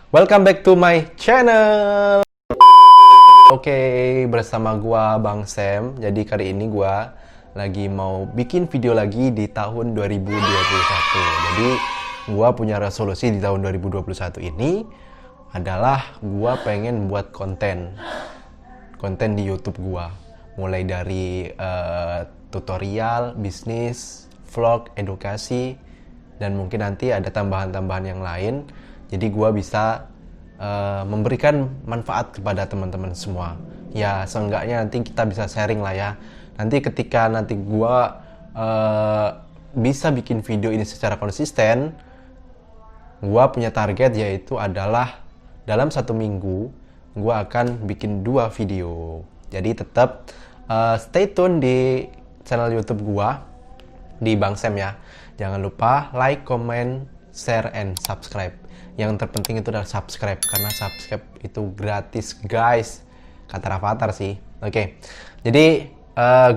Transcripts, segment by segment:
Welcome back to my channel. Oke, bersama gua Bang Sam. Jadi kali ini gua lagi mau bikin video lagi di tahun 2021. Jadi gua punya resolusi di tahun 2021 ini adalah gua pengen buat konten di YouTube gua. Mulai dari tutorial, bisnis, vlog, edukasi, dan mungkin nanti ada tambahan-tambahan yang lain. Jadi gue bisa memberikan manfaat kepada teman-teman semua. Ya seenggaknya nanti kita bisa sharing lah ya. Nanti ketika nanti gue bisa bikin video ini secara konsisten, gue punya target yaitu adalah dalam 1 minggu gue akan bikin 2 video. Jadi tetap stay tune di channel YouTube gue di Bang Sam ya. Jangan lupa like, comment, share, and subscribe. Yang terpenting itu adalah subscribe, karena subscribe itu gratis guys, kata Rafathar sih. Oke. Jadi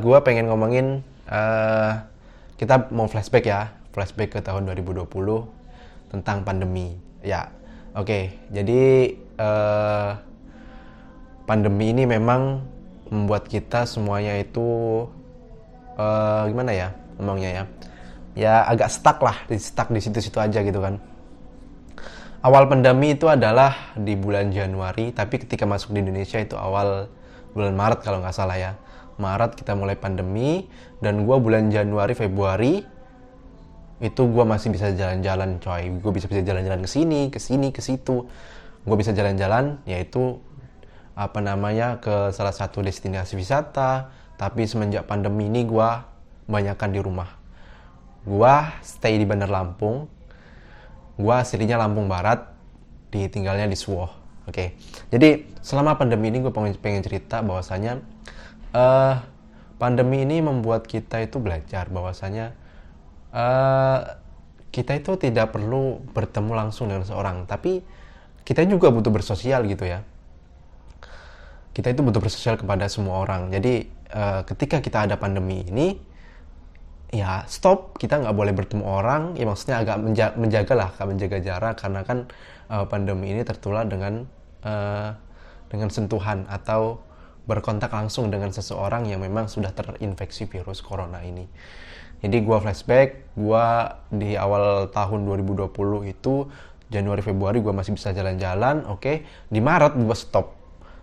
gue pengen ngomongin, kita mau flashback ya, flashback ke tahun 2020 tentang pandemi ya. Oke. Jadi pandemi ini memang membuat kita semuanya itu gimana ya ngomongnya ya agak stuck di situ-situ aja gitu kan. Awal pandemi itu adalah di bulan Januari, tapi ketika masuk di Indonesia itu awal bulan Maret kalau nggak salah ya. Maret kita mulai pandemi, dan gue bulan Januari, Februari itu gue masih bisa jalan-jalan coy. Gue bisa jalan-jalan ke sini, ke situ. Gue bisa jalan-jalan yaitu ke salah satu destinasi wisata. Tapi semenjak pandemi ini gue banyakkan di rumah. Gue stay di Bandar Lampung. Gue aslinya Lampung Barat, tinggalnya di Suwoh. Oke. Jadi selama pandemi ini gue pengen cerita bahwasanya pandemi ini membuat kita itu belajar bahwasanya kita itu tidak perlu bertemu langsung dengan seorang, tapi kita juga butuh bersosial gitu ya. Kita itu butuh bersosial kepada semua orang. Jadi ketika kita ada pandemi ini, ya stop, kita nggak boleh bertemu orang. Ya maksudnya agak menjaga jarak, karena kan pandemi ini tertular dengan sentuhan atau berkontak langsung dengan seseorang yang memang sudah terinfeksi virus corona ini. Jadi gue flashback, gue di awal tahun 2020 itu Januari Februari gue masih bisa jalan-jalan. Oke. Di Maret gue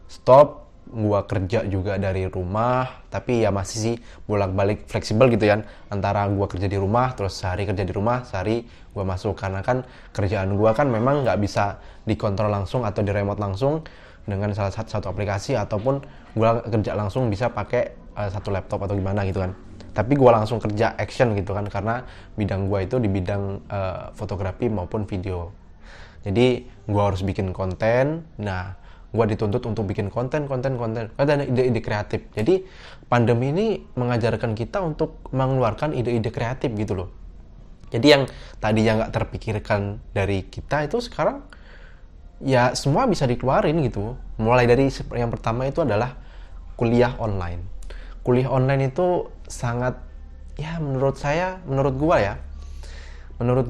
stop. Gue kerja juga dari rumah, tapi ya masih sih bolak-balik fleksibel gitu ya, antara gue kerja di rumah, terus sehari kerja di rumah, sehari gue masuk, karena kan kerjaan gue kan memang nggak bisa dikontrol langsung atau di remote langsung dengan salah satu aplikasi, ataupun gue kerja langsung bisa pakai satu laptop atau gimana gitu kan. Tapi gue langsung kerja action gitu kan, karena bidang gue itu di bidang fotografi maupun video. Jadi gue harus bikin konten. Nah, gue dituntut untuk bikin konten, ada ide-ide kreatif. Jadi pandemi ini mengajarkan kita untuk mengeluarkan ide-ide kreatif gitu loh. Jadi yang tadinya nggak terpikirkan dari kita itu sekarang ya semua bisa dikeluarin gitu. Mulai dari yang pertama itu adalah kuliah online. Kuliah online itu sangat, ya menurut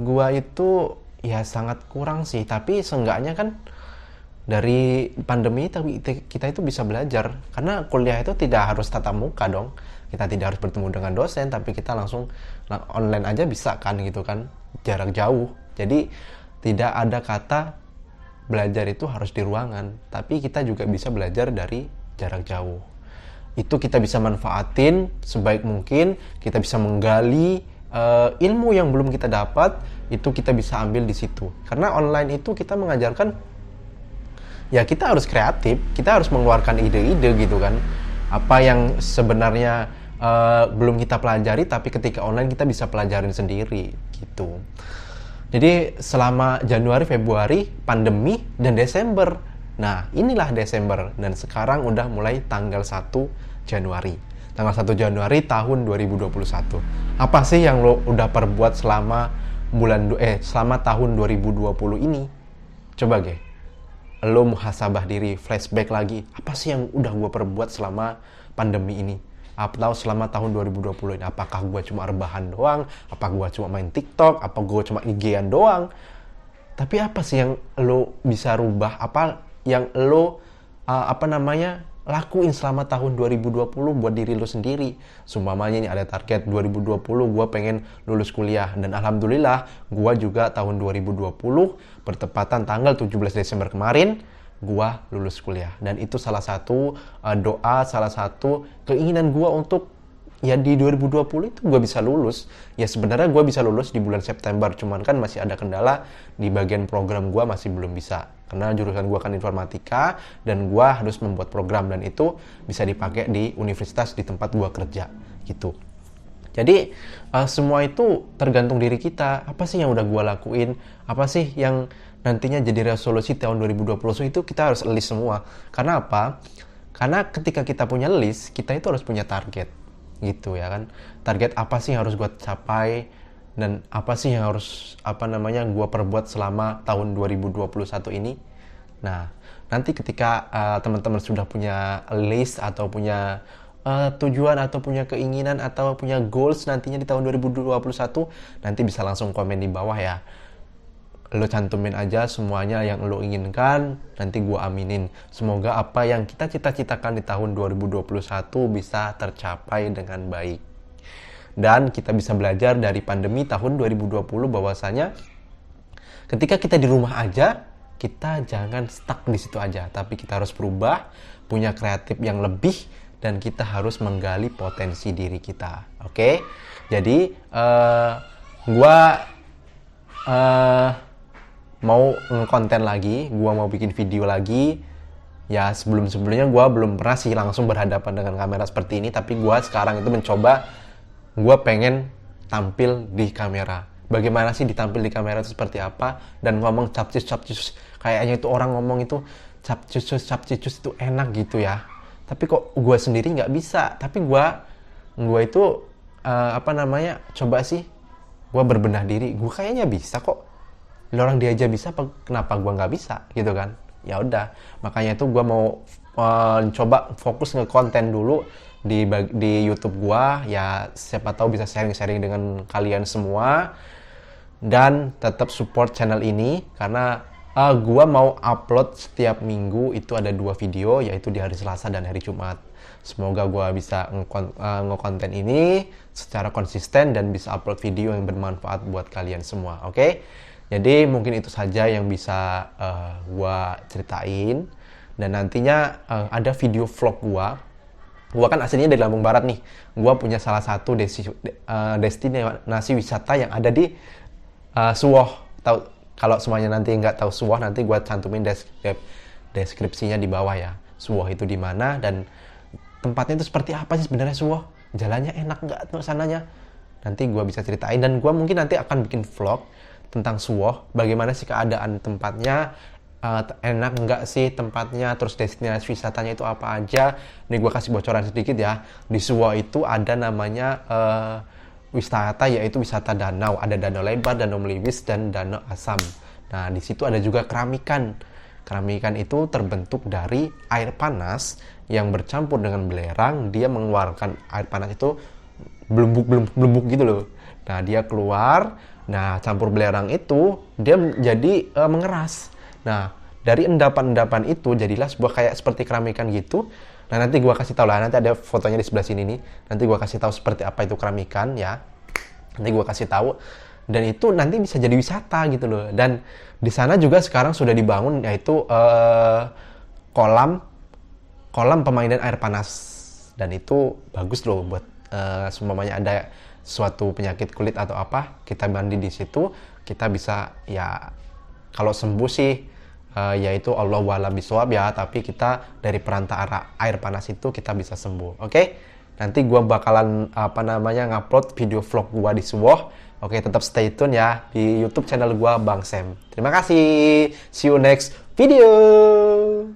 gue itu ya sangat kurang sih. Tapi seenggaknya kan dari pandemi kita itu bisa belajar, karena kuliah itu tidak harus tatap muka dong. Kita tidak harus bertemu dengan dosen, tapi kita langsung online aja bisa kan gitu kan, jarak jauh. Jadi tidak ada kata belajar itu harus di ruangan, tapi kita juga bisa belajar dari jarak jauh. Itu kita bisa manfaatin sebaik mungkin. Kita bisa menggali ilmu yang belum kita dapat, itu kita bisa ambil di situ. Karena online itu kita mengajarkan, ya kita harus kreatif, kita harus mengeluarkan ide-ide gitu kan. Apa yang sebenarnya belum kita pelajari, tapi ketika online kita bisa pelajarin sendiri gitu. Jadi selama Januari, Februari, pandemi, dan Desember. Nah inilah Desember, dan sekarang udah mulai tanggal 1 Januari. Tanggal 1 Januari tahun 2021. Apa sih yang lo udah perbuat selama tahun 2020 ini? Coba lo muhasabah diri, flashback lagi, apa sih yang udah gue perbuat selama pandemi ini, atau selama tahun 2020 ini. Apakah gue cuma rebahan doang, apa gue cuma main TikTok, apa gue cuma IG-an doang, Tapi apa sih yang lo bisa rubah? Apa yang lo lakuin selama tahun 2020 buat diri lo sendiri? Sumpamanya ini ada target 2020 gue pengen lulus kuliah, dan alhamdulillah gue juga tahun 2020 bertepatan tanggal 17 Desember kemarin gue lulus kuliah. Dan itu salah satu doa, salah satu keinginan gue untuk ya di 2020 itu gue bisa lulus. Ya sebenarnya gue bisa lulus di bulan September, cuman kan masih ada kendala di bagian program gue, masih belum bisa. Karena jurusan gue kan informatika, dan gue harus membuat program, dan itu bisa dipakai di universitas di tempat gue kerja, gitu. Jadi semua itu tergantung diri kita. Apa sih yang udah gue lakuin? Apa sih yang nantinya jadi resolusi tahun 2020 itu kita harus list semua. Karena apa? Karena ketika kita punya list, kita itu harus punya target, gitu ya kan. Target apa sih yang harus gue capai, dan apa sih yang harus gue perbuat selama tahun 2021 ini. Nah, nanti ketika teman-teman sudah punya list atau punya tujuan atau punya keinginan atau punya goals nantinya di tahun 2021, nanti bisa langsung komen di bawah ya. Lo cantumin aja semuanya yang lo inginkan, nanti gue aminin. Semoga apa yang kita cita-citakan di tahun 2021 bisa tercapai dengan baik. Dan kita bisa belajar dari pandemi tahun 2020 bahwasanya ketika kita di rumah aja, kita jangan stuck di situ aja, tapi kita harus berubah, punya kreatif yang lebih, dan kita harus menggali potensi diri kita. Oke? Jadi gue mau nge-konten lagi, gue mau bikin video lagi. Ya sebelumnya gue belum pernah sih langsung berhadapan dengan kamera seperti ini, tapi gue sekarang itu mencoba. Gue pengen tampil di kamera. Bagaimana sih ditampil di kamera itu seperti apa? Dan ngomong capcus. Kayaknya itu orang ngomong itu capcus itu enak gitu ya. Tapi kok gue sendiri nggak bisa. Tapi gue itu coba sih. Gue berbenah diri. Gue kayaknya bisa kok. Orang dia aja bisa, kenapa gue nggak bisa gitu kan? Ya udah. Makanya itu gue mau coba fokus nge-konten dulu di YouTube gua, ya siapa tahu bisa sharing-sharing dengan kalian semua, dan tetap support channel ini karena gua mau upload setiap minggu itu ada 2 video, yaitu di hari Selasa dan hari Jumat. Semoga gua bisa nge-konten ini secara konsisten dan bisa upload video yang bermanfaat buat kalian semua. Oke? Jadi mungkin itu saja yang bisa gua ceritain, dan nantinya ada video vlog gua kan aslinya dari Lampung Barat nih. Gua punya salah satu destinasi wisata yang ada di Suwoh. Kalau semuanya nanti nggak tahu Suwoh, nanti gua cantumin deskripsinya di bawah ya. Suwoh itu di mana dan tempatnya itu seperti apa sih sebenarnya Suwoh? Jalannya enak nggak tuh sananya? Nanti gua bisa ceritain, dan gua mungkin nanti akan bikin vlog tentang Suwoh. Bagaimana sih keadaan tempatnya? Enak nggak sih tempatnya, terus destinasi wisatanya itu apa aja. Nih gue kasih bocoran sedikit ya. Di Suwoh itu ada namanya wisata, yaitu wisata danau. Ada danau lebar, danau meliwis, dan danau asam. Nah di situ ada juga keramikan. Keramikan itu terbentuk dari air panas yang bercampur dengan belerang. Dia mengeluarkan air panas itu belembuk gitu loh. Nah dia keluar, nah campur belerang itu dia jadi mengeras. Nah, dari endapan-endapan itu jadilah sebuah kayak seperti keramikan gitu. Nah, nanti gua kasih tahu lah, nanti ada fotonya di sebelah sini nih. Nanti gua kasih tahu seperti apa itu keramikan ya. Nanti gua kasih tahu, dan itu nanti bisa jadi wisata gitu loh. Dan di sana juga sekarang sudah dibangun yaitu kolam pemandian air panas. Dan itu bagus loh buat seumpamanya ada suatu penyakit kulit atau apa, kita mandi di situ, kita bisa ya kalau sembuh sih yaitu Allahu a'lam bishawab ya, tapi kita dari perantara air panas itu kita bisa sembuh. Oke? Nanti gua bakalan ngupload video vlog gua di Suwoh. Oke, tetap stay tune ya di YouTube channel gua Bang Sam. Terima kasih. See you next video.